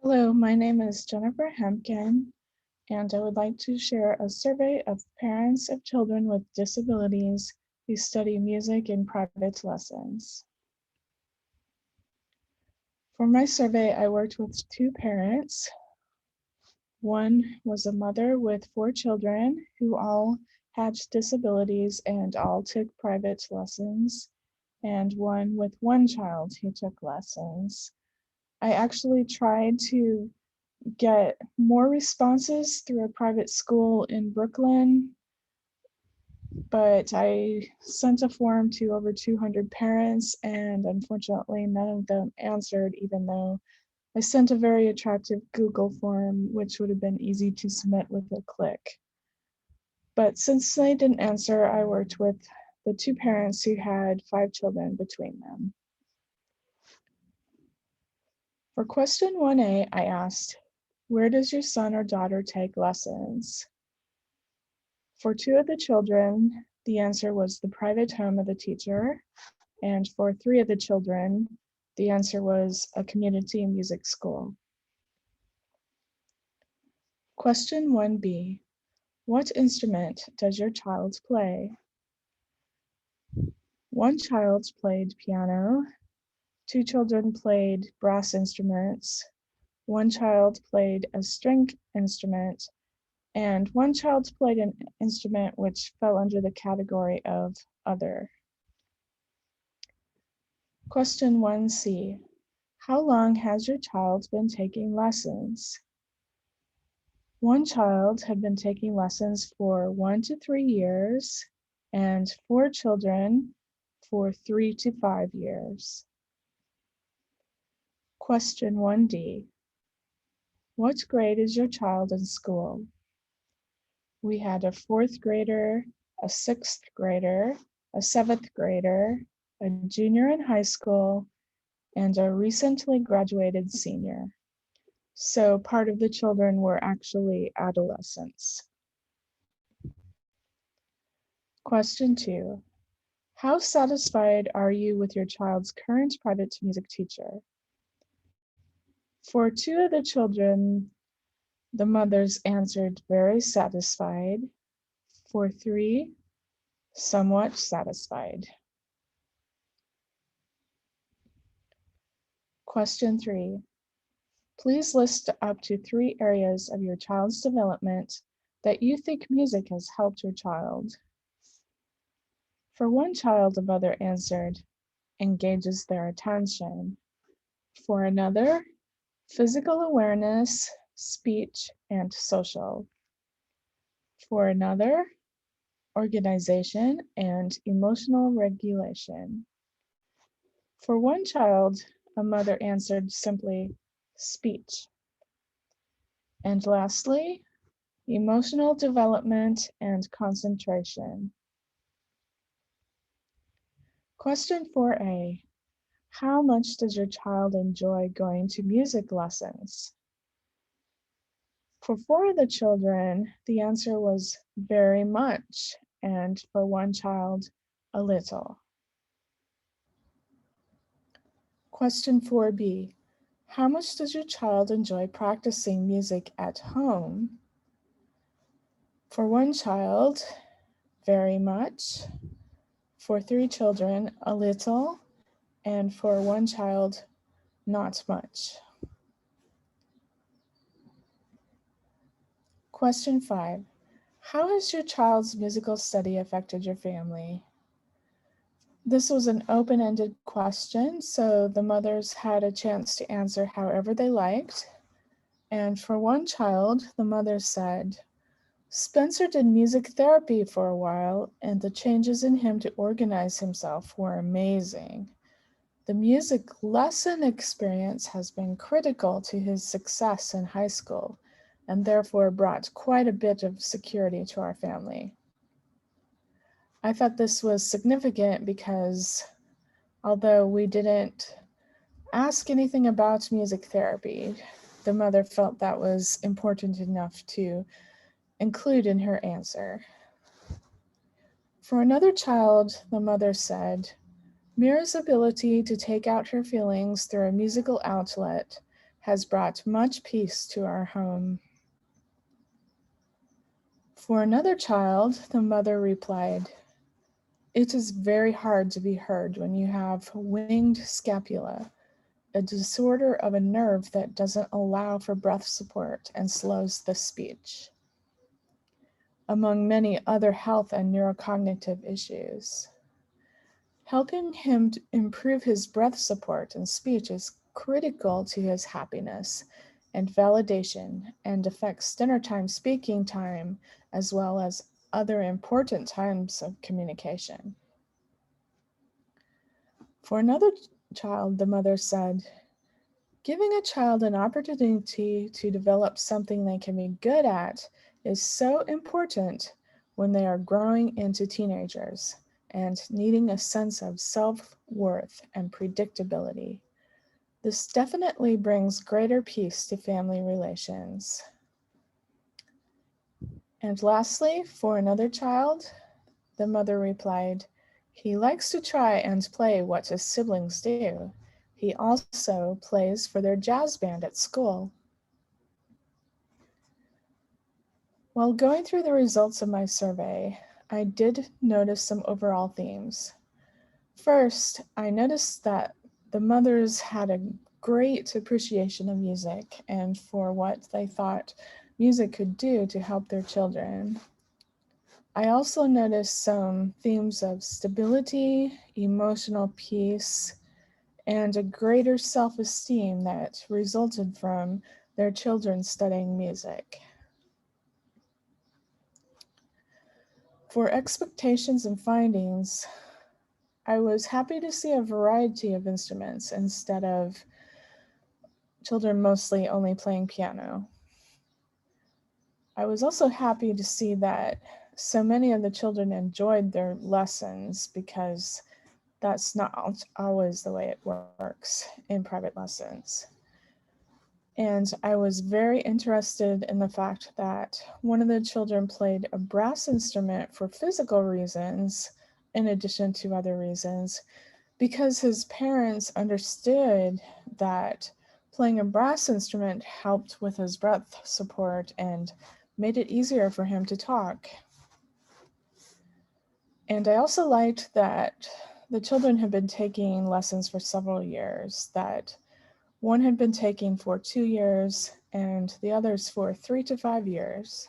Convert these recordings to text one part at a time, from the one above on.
Hello, my name is Jennifer Hempkin, and I would like to share a survey of parents of children with disabilities who study music in private lessons. For my survey, I worked with two parents. One was a mother with 4 children who all had disabilities and all took private lessons, and one with 1 child who took lessons. I actually tried to get more responses through a private school in Brooklyn, but I sent a form to over 200 parents, and unfortunately none of them answered, even though I sent a very attractive Google form, which would have been easy to submit with a click. But since they didn't answer, I worked with the 2 parents who had 5 children between them. For question 1A, I asked, where does your son or daughter take lessons? For 2 of the children, the answer was the private home of the teacher, and for 3 of the children, the answer was a community music school. Question 1B, what instrument does your child play? 1 child played piano, 2 children played brass instruments, 1 child played a string instrument, and 1 child played an instrument which fell under the category of other. Question 1C, how long has your child been taking lessons? 1 child had been taking lessons for 1 to 3 years, and 4 children for 3 to 5 years. Question 1D, what grade is your child in school? We had a 4th grader, a 6th grader, a 7th grader, a junior in high school, and a recently graduated senior. So part of the children were actually adolescents. Question 2, how satisfied are you with your child's current private music teacher? For 2 of the children, the mothers answered very satisfied. For 3, somewhat satisfied. Question 3, please list up to 3 areas of your child's development that you think music has helped your child. For 1 child, the mother answered, engages their attention. For another, physical awareness, speech, and social. For another, organization and emotional regulation. For 1 child, a mother answered simply, speech. And lastly, emotional development and concentration. Question 4A, how much does your child enjoy going to music lessons? For 4 of the children, the answer was very much, and for 1 child, a little. Question 4B, how much does your child enjoy practicing music at home? For 1 child, very much. For 3 children, a little, and for 1 child, not much. Question 5, how has your child's musical study affected your family? This was an open-ended question, so the mothers had a chance to answer however they liked. And for 1 child, the mother said, Spencer did music therapy for a while, and the changes in him to organize himself were amazing. The music lesson experience has been critical to his success in high school, and therefore brought quite a bit of security to our family. I thought this was significant because although we didn't ask anything about music therapy, the mother felt that was important enough to include in her answer. For another child, the mother said, Mira's ability to take out her feelings through a musical outlet has brought much peace to our home. For another child, the mother replied, "It is very hard to be heard when you have winged scapula, a disorder of a nerve that doesn't allow for breath support and slows the speech, among many other health and neurocognitive issues. Helping him to improve his breath support and speech is critical to his happiness and validation and affects dinner time, speaking time, as well as other important times of communication." For another child, the mother said, "Giving a child an opportunity to develop something they can be good at is so important when they are growing into teenagers and needing a sense of self-worth and predictability. This definitely brings greater peace to family relations." And lastly, for another child, the mother replied, "He likes to try and play what his siblings do. He also plays for their jazz band at school." While going through the results of my survey, I did notice some overall themes. First, I noticed that the mothers had a great appreciation of music and for what they thought music could do to help their children. I also noticed some themes of stability, emotional peace, and a greater self-esteem that resulted from their children studying music. For expectations and findings, I was happy to see a variety of instruments instead of children mostly only playing piano. I was also happy to see that so many of the children enjoyed their lessons because that's not always the way it works in private lessons. And I was very interested in the fact that one of the children played a brass instrument for physical reasons, in addition to other reasons, because his parents understood that playing a brass instrument helped with his breath support and made it easier for him to talk. And I also liked that the children had been taking lessons for several years, that one had been taking for 2 years and the others for 3 to 5 years.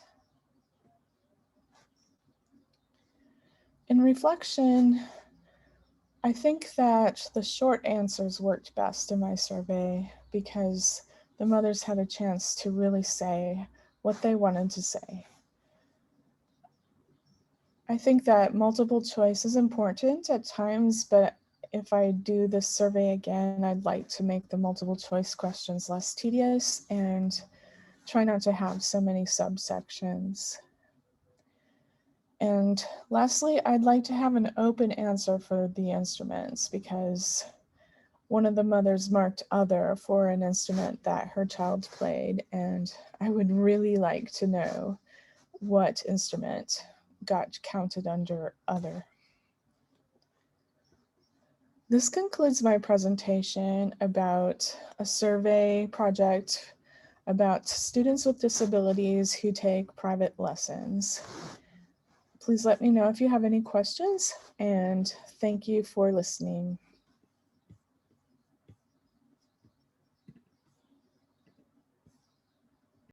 In reflection, I think that the short answers worked best in my survey because the mothers had a chance to really say what they wanted to say. I think that multiple choice is important at times, but if I do this survey again, I'd like to make the multiple choice questions less tedious and try not to have so many subsections. And lastly, I'd like to have an open answer for the instruments because one of the mothers marked other for an instrument that her child played, and I would really like to know what instrument got counted under other. This concludes my presentation about a survey project about students with disabilities who take private lessons. Please let me know if you have any questions, and thank you for listening.